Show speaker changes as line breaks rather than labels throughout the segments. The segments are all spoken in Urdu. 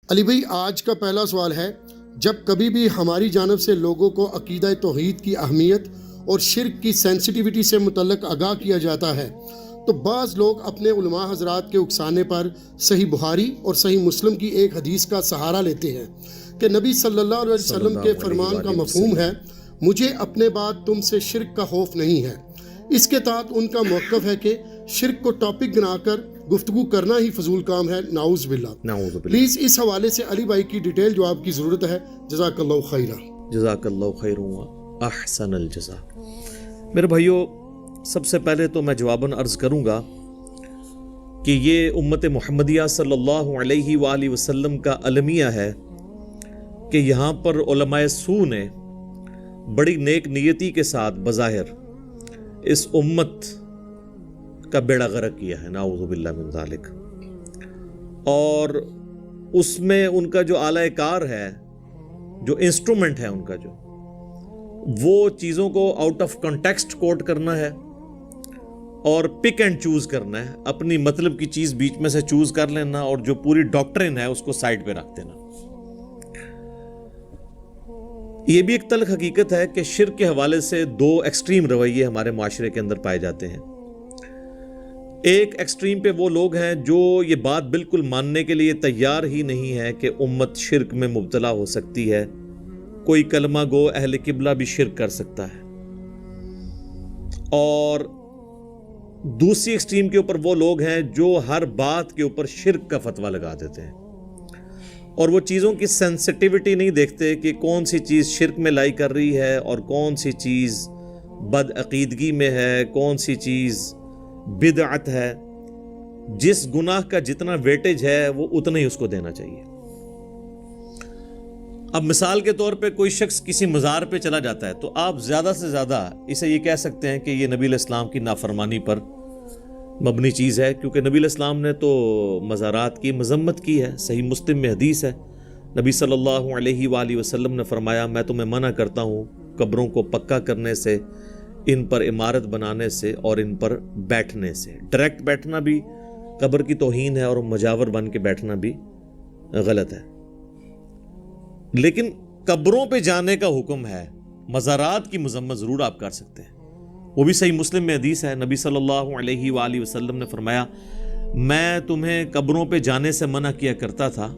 علی بھائی، آج کا پہلا سوال ہے، جب کبھی بھی ہماری جانب سے لوگوں کو عقیدہ توحید کی اہمیت اور شرک کی سینسٹیوٹی سے متعلق آگاہ کیا جاتا ہے تو بعض لوگ اپنے علماء حضرات کے اکسانے پر صحیح بخاری اور صحیح مسلم کی ایک حدیث کا سہارا لیتے ہیں کہ نبی صلی اللہ علیہ وسلم کے فرمان کا مفہوم ہے، مجھے اپنے بعد تم سے شرک کا خوف نہیں ہے۔ اس کے تحت ان کا موقف ہے کہ شرک کو ٹاپک بنا کر گفتگو کرنا ہی فضول کام ہے، نعوذ باللہ۔ پلیز اس حوالے سے علی بھائی کی ڈیٹیل جواب کی ضرورت ہے، جزاک اللہ خیرہ۔
جزاک اللہ خیر و احسن الجزا۔ میرے بھائیو، سب سے پہلے تو میں جواباً عرض کروں گا کہ یہ امت محمدیہ صلی اللہ علیہ وآلہ وسلم کا المیہ ہے کہ یہاں پر علماء سو نے بڑی نیک نیتی کے ساتھ بظاہر اس امت کا بیڑا غرق کیا ہے، نعوذ باللہ من ذالک، اور اس میں ان کا جو اعلی کار ہے، جو انسٹرومنٹ ہے ان کا، جو وہ چیزوں کو آؤٹ آف کنٹیکسٹ کوٹ کرنا ہے اور پک اینڈ چوز کرنا ہے، اپنی مطلب کی چیز بیچ میں سے چوز کر لینا اور جو پوری ڈاکٹرن ہے اس کو سائڈ پہ رکھ دینا۔ یہ بھی ایک تلخ حقیقت ہے کہ شرک کے حوالے سے دو ایکسٹریم رویے ہمارے معاشرے کے اندر پائے جاتے ہیں۔ ایک ایکسٹریم پہ وہ لوگ ہیں جو یہ بات بالکل ماننے کے لیے تیار ہی نہیں ہے کہ امت شرک میں مبتلا ہو سکتی ہے، کوئی کلمہ گو اہل قبلہ بھی شرک کر سکتا ہے، اور دوسری ایکسٹریم کے اوپر وہ لوگ ہیں جو ہر بات کے اوپر شرک کا فتویٰ لگا دیتے ہیں اور وہ چیزوں کی سینسٹیوٹی نہیں دیکھتے کہ کون سی چیز شرک میں لائی کر رہی ہے اور کون سی چیز بد عقیدگی میں ہے، کون سی چیز بدعت ہے۔ جس گناہ کا جتنا ویٹیج ہے وہ اتنا ہی اس کو دینا چاہیے۔ اب مثال کے طور پہ کوئی شخص کسی مزار پہ چلا جاتا ہے تو آپ زیادہ سے زیادہ اسے یہ کہہ سکتے ہیں کہ یہ نبی علیہ السلام کی نافرمانی پر مبنی چیز ہے، کیونکہ نبی علیہ السلام نے تو مزارات کی مذمت کی ہے۔ صحیح مسلم میں حدیث ہے، نبی صلی اللہ علیہ وآلہ وسلم نے فرمایا، میں تمہیں منع کرتا ہوں قبروں کو پکا کرنے سے، ان پر عمارت بنانے سے اور ان پر بیٹھنے سے۔ ڈائریکٹ بیٹھنا بھی قبر کی توہین ہے اور مجاور بن کے بیٹھنا بھی غلط ہے، لیکن قبروں پہ جانے کا حکم ہے، مزارات کی مذمت ضرور آپ کر سکتے ہیں۔ وہ بھی صحیح مسلم میں حدیث ہے، نبی صلی اللہ علیہ وآلہ وسلم نے فرمایا، میں تمہیں قبروں پہ جانے سے منع کیا کرتا تھا،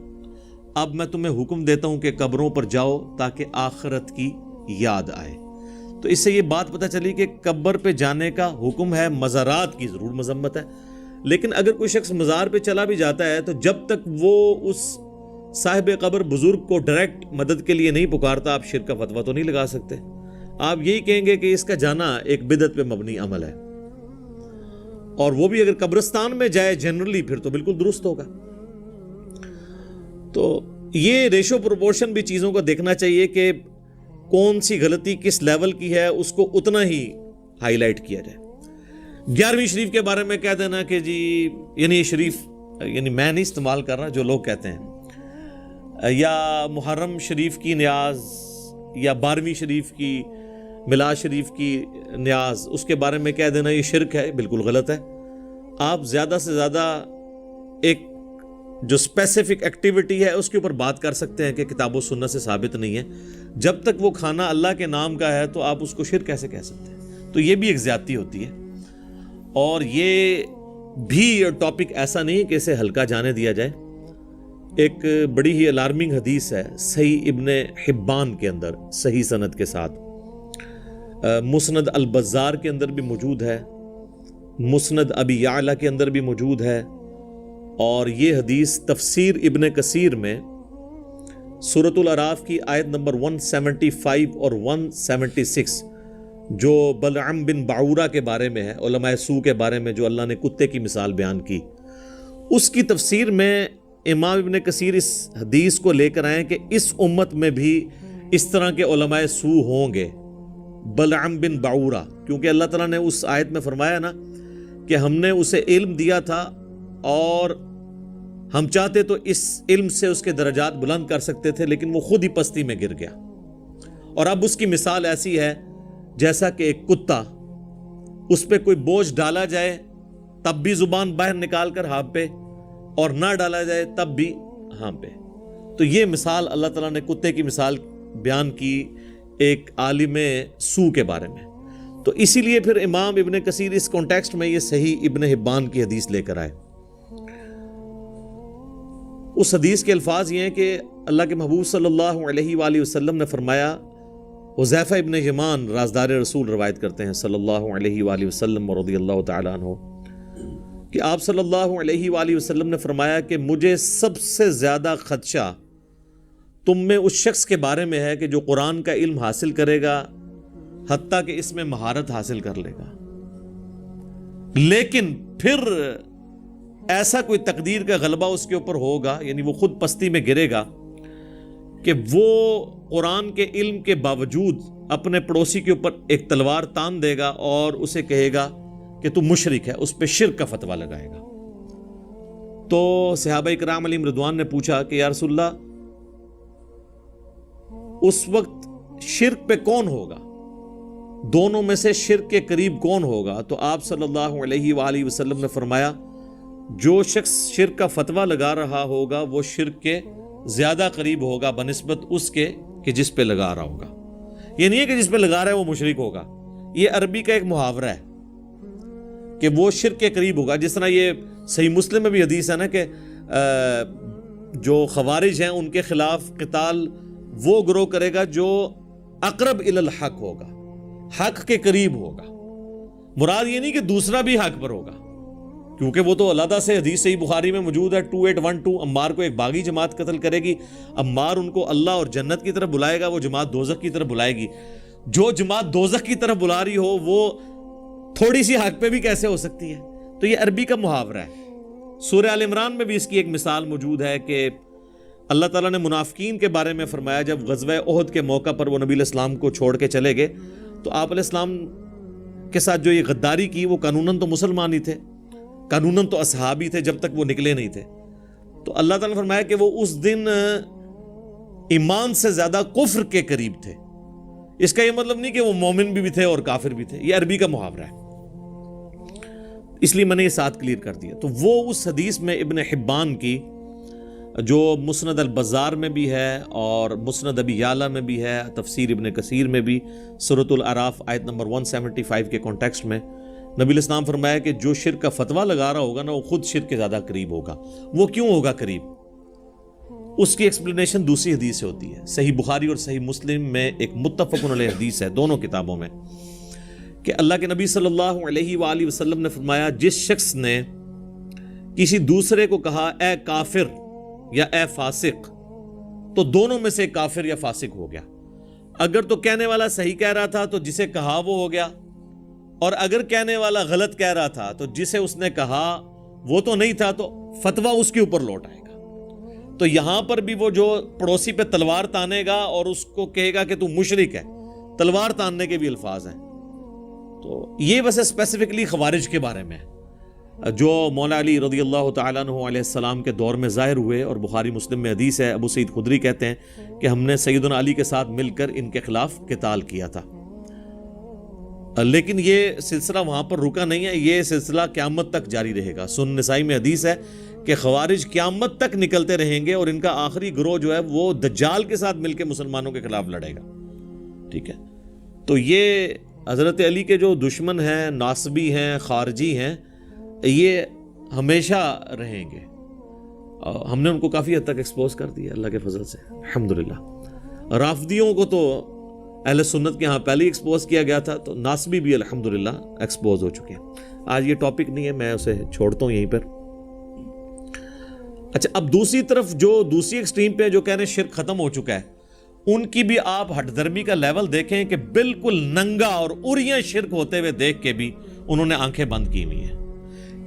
اب میں تمہیں حکم دیتا ہوں کہ قبروں پر جاؤ تاکہ آخرت کی یاد آئے۔ تو اس سے یہ بات پتہ چلی کہ قبر پہ جانے کا حکم ہے، مزارات کی ضرور مذمت ہے، لیکن اگر کوئی شخص مزار پہ چلا بھی جاتا ہے تو جب تک وہ اس صاحب قبر بزرگ کو ڈائریکٹ مدد کے لیے نہیں پکارتا، آپ شرک کا فتویٰ تو نہیں لگا سکتے۔ آپ یہی کہیں گے کہ اس کا جانا ایک بدعت پہ مبنی عمل ہے، اور وہ بھی اگر قبرستان میں جائے جنرلی پھر تو بالکل درست ہوگا۔ تو یہ ریشو پروپورشن بھی چیزوں کو دیکھنا چاہیے کہ کون سی غلطی کس لیول کی ہے، اس کو اتنا ہی ہائی لائٹ کیا جائے۔ 11ویں شریف کے بارے میں کہہ دینا کہ جی، یعنی یہ شریف، یعنی میں نہیں استعمال کر رہا، جو لوگ کہتے ہیں، یا محرم شریف کی نیاز یا 12ویں شریف کی، میلاد شریف کی نیاز، اس کے بارے میں کہہ دینا یہ شرک ہے، بالکل غلط ہے۔ آپ زیادہ سے زیادہ ایک جو اسپیسیفک ایکٹیویٹی ہے اس کے اوپر بات کر سکتے ہیں کہ کتاب و سنت سے ثابت نہیں ہے۔ جب تک وہ کھانا اللہ کے نام کا ہے تو آپ اس کو شرک کیسے کہہ سکتے ہیں؟ تو یہ بھی ایک زیادتی ہوتی ہے، اور یہ بھی ٹاپک ایسا نہیں کہ اسے ہلکا جانے دیا جائے۔ ایک بڑی ہی الارمنگ حدیث ہے صحیح ابن حبان کے اندر، صحیح سند کے ساتھ، مسند البزار کے اندر بھی موجود ہے، مسند ابی یعلا کے اندر بھی موجود ہے، اور یہ حدیث تفسیر ابن کثیر میں سورۃ الاعراف کی آیت نمبر 175 اور 176 جو بلعم بن بعورہ کے بارے میں ہے، علماء سو کے بارے میں، جو اللہ نے کتے کی مثال بیان کی، اس کی تفسیر میں امام ابن کثیر اس حدیث کو لے کر آئے کہ اس امت میں بھی اس طرح کے علماء سو ہوں گے، بلعم بن بعورہ، کیونکہ اللہ تعالیٰ نے اس آیت میں فرمایا نا کہ ہم نے اسے علم دیا تھا اور ہم چاہتے تو اس علم سے اس کے درجات بلند کر سکتے تھے، لیکن وہ خود ہی پستی میں گر گیا، اور اب اس کی مثال ایسی ہے جیسا کہ ایک کتا، اس پہ کوئی بوجھ ڈالا جائے تب بھی زبان باہر نکال کر ہاں پہ، اور نہ ڈالا جائے تب بھی ہاں پہ۔ تو یہ مثال اللہ تعالیٰ نے کتے کی مثال بیان کی ایک عالم سو کے بارے میں. تو اسی لیے پھر امام ابن کثیر اس کانٹیکسٹ میں یہ صحیح ابن حبان کی حدیث لے کر آئے. اس حدیث کے الفاظ یہ ہیں کہ اللہ کے محبوب صلی اللہ علیہ وآلہ وسلم نے فرمایا، حذیفہ ابن یمان رازدار رسول روایت کرتے ہیں صلی اللہ علیہ وآلہ وسلم رضی اللہ تعالی عنہ، کہ آپ صلی اللہ علیہ وآلہ وسلم نے فرمایا کہ مجھے سب سے زیادہ خدشہ تم میں اس شخص کے بارے میں ہے کہ جو قرآن کا علم حاصل کرے گا حتیٰ کہ اس میں مہارت حاصل کر لے گا، لیکن پھر ایسا کوئی تقدیر کا غلبہ اس کے اوپر ہوگا، یعنی وہ خود پستی میں گرے گا کہ وہ قرآن کے علم کے باوجود اپنے پڑوسی کے اوپر ایک تلوار تان دے گا اور اسے کہے گا کہ تو مشرک ہے، اس پہ شرک کا فتویٰ لگائے گا. تو صحابہ کرام علیہم رضوان نے پوچھا کہ یا رسول اللہ، اس وقت شرک پہ کون ہوگا، دونوں میں سے شرک کے قریب کون ہوگا؟ تو آپ صلی اللہ علیہ وآلہ وسلم نے فرمایا، جو شخص شرک کا فتویٰ لگا رہا ہوگا وہ شرک کے زیادہ قریب ہوگا بنسبت اس کے کہ جس پہ لگا رہا ہوگا. یہ نہیں ہے کہ جس پہ لگا رہا ہے وہ مشرک ہوگا، یہ عربی کا ایک محاورہ ہے کہ وہ شرک کے قریب ہوگا. جس طرح یہ صحیح مسلم میں بھی حدیث ہے نا کہ جو خوارج ہیں ان کے خلاف قتال وہ گروہ کرے گا جو اقرب الی الحق ہوگا، حق کے قریب ہوگا. مراد یہ نہیں کہ دوسرا بھی حق پر ہوگا، کیونکہ وہ تو علیحدہ سے حدیث صحیح بخاری میں موجود ہے 2812، عمار کو ایک باغی جماعت قتل کرے گی، عمار ان کو اللہ اور جنت کی طرف بلائے گا، وہ جماعت دوزخ کی طرف بلائے گی. جو جماعت دوزخ کی طرف بلا رہی ہو وہ تھوڑی سی حق پہ بھی کیسے ہو سکتی ہے؟ تو یہ عربی کا محاورہ ہے. سورہ آل عمران میں بھی اس کی ایک مثال موجود ہے کہ اللہ تعالیٰ نے منافقین کے بارے میں فرمایا، جب غزوہ احد کے موقع پر وہ نبی علیہ السلام کو چھوڑ کے چلے گئے تو آپ علیہ السلام کے ساتھ جو یہ غداری کی وہ قانوناً تو مسلمان ہی تھے، قانوناً تو اصحابی تھے جب تک وہ نکلے نہیں تھے. تو اللہ تعالیٰ نے فرمایا کہ وہ اس دن ایمان سے زیادہ کفر کے قریب تھے. اس کا یہ مطلب نہیں کہ وہ مومن بھی تھے اور کافر بھی تھے، یہ عربی کا محاورہ ہے، اس لیے میں نے یہ ساتھ کلیئر کر دیا. تو وہ اس حدیث میں ابن حبان کی جو مسند البزار میں بھی ہے اور مسند ابی یعلا میں بھی ہے، تفسیر ابن کثیر میں بھی، سورۃ الاعراف آیت نمبر 175 کے کانٹیکسٹ میں نبی علیہ السلام فرمایا کہ جو شرک کا فتویٰ لگا رہا ہوگا نا وہ خود شرک کے زیادہ قریب ہوگا. وہ کیوں ہوگا قریب؟ اس کی ایکسپلینیشن دوسری حدیث سے ہوتی ہے. صحیح بخاری اور صحیح مسلم میں ایک متفق علیہ حدیث ہے دونوں کتابوں میں کہ اللہ کے نبی صلی اللہ علیہ وآلہ وسلم نے فرمایا، جس شخص نے کسی دوسرے کو کہا اے کافر یا اے فاسق، تو دونوں میں سے کافر یا فاسق ہو گیا. اگر تو کہنے والا صحیح کہہ رہا تھا تو جسے کہا وہ ہو گیا، اور اگر کہنے والا غلط کہہ رہا تھا تو جسے اس نے کہا وہ تو نہیں تھا تو فتویٰ اس کے اوپر لوٹ آئے گا. تو یہاں پر بھی وہ جو پڑوسی پہ تلوار تانے گا اور اس کو کہے گا کہ تو مشرک ہے، تلوار تاننے کے بھی الفاظ ہیں. تو یہ ویسے اسپیسیفکلی خوارج کے بارے میں جو مولا علی رضی اللہ تعالیٰ عنہ علیہ السلام کے دور میں ظاہر ہوئے، اور بخاری مسلم میں حدیث ہے، ابو سعید خدری کہتے ہیں کہ ہم نے سیدنا علی کے ساتھ مل کر ان کے خلاف قتال کیا تھا. لیکن یہ سلسلہ وہاں پر رکا نہیں ہے، یہ سلسلہ قیامت تک جاری رہے گا. سنن نسائی میں حدیث ہے کہ خوارج قیامت تک نکلتے رہیں گے اور ان کا آخری گروہ جو ہے وہ دجال کے ساتھ مل کے مسلمانوں کے خلاف لڑے گا. ٹھیک ہے، تو یہ حضرت علی کے جو دشمن ہیں، ناصبی ہیں، خارجی ہیں، یہ ہمیشہ رہیں گے. ہم نے ان کو کافی حد تک ایکسپوز کر دیا اللہ کے فضل سے الحمدللہ. رافضیوں کو تو اہل سنت کے ہاں پہلے ہی ایکسپوز کیا گیا تھا، تو ناصبی بھی الحمدللہ ایکسپوز ہو چکے ہیں. آج یہ ٹاپک نہیں ہے، میں اسے چھوڑتا ہوں یہیں پر. اچھا، اب دوسری طرف جو دوسری ایکسٹریم پہ جو کہہ رہے ہیں شرک ختم ہو چکا ہے، ان کی بھی آپ ہٹ درمی کا لیول دیکھیں کہ بالکل ننگا اور اریاں شرک ہوتے ہوئے دیکھ کے بھی انہوں نے آنکھیں بند کی ہوئی ہیں.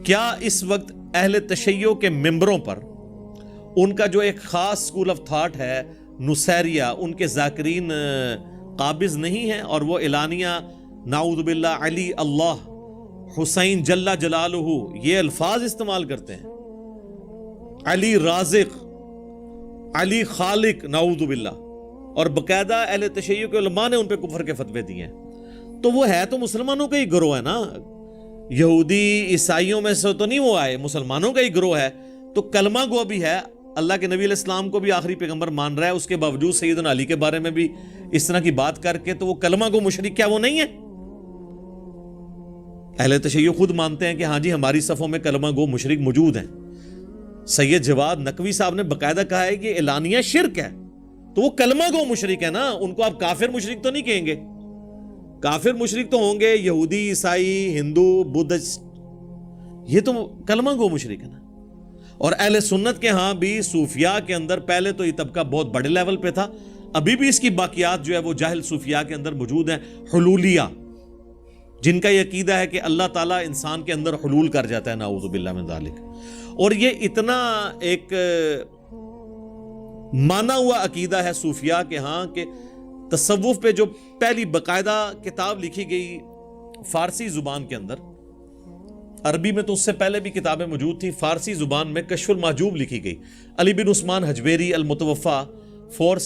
کیا اس وقت اہل تشیع کے ممبروں پر ان کا جو ایک خاص سکول آف تھاٹ ہے نصیریہ، ان کے ذاکرین قابض نہیں ہیں اور وہ اعلانیہ نعوذ باللہ علی اللہ، حسین جل جلالہ یہ الفاظ استعمال کرتے ہیں، علی رازق، علی خالق، نعوذ باللہ، اور باقاعدہ اہل تشیع کے علماء نے ان پہ کفر کے فتوے دیے ہیں؟ تو وہ ہے تو مسلمانوں کا ہی گروہ ہے نا، یہودی عیسائیوں میں سے تو نہیں وہ آئے، مسلمانوں کا ہی گروہ ہے. تو کلمہ گو بھی ہے، اللہ کے نبی علیہ السلام کو بھی آخری پیغمبر مان رہا ہے، اس کے باوجود سیدنا علی کے بارے میں بھی اس طرح کی بات کر کے، تو وہ کلمہ گو مشرک کیا وہ نہیں ہے؟ اہل تشیع خود مانتے ہیں کہ ہاں جی ہماری صفوں میں کلمہ گو مشرک موجود ہیں۔ سید جواد نقوی صاحب نے باقاعدہ کہا ہے کہ اعلانیہ شرک ہے، تو وہ کلمہ گو مشرک ہے نا، ان کو آپ کافر مشرک تو نہیں کہیں گے۔ کافر مشرک تو ہوں گے یہودی، عیسائی، ہندو، بدھسٹ، یہ تو کلمہ گو مشرک ہے نا۔ اور اہل سنت کے ہاں بھی صوفیاء کے اندر پہلے تو یہ طبقہ بہت بڑے لیول پہ تھا، ابھی بھی اس کی باقیات جو ہے وہ جاہل صوفیاء کے اندر موجود ہیں، حلولیہ، جن کا یہ عقیدہ ہے کہ اللہ تعالیٰ انسان کے اندر حلول کر جاتا ہے، نعوذ باللہ من ذالک۔ اور یہ اتنا ایک مانا ہوا عقیدہ ہے صوفیاء کے ہاں کہ تصوف پہ جو پہلی باقاعدہ کتاب لکھی گئی فارسی زبان کے اندر، عربی میں تو اس سے پہلے بھی کتابیں موجود تھیں، فارسی زبان میں کشف المحجوب لکھی گئی، علی بن عثمان حجویری المتوفا 4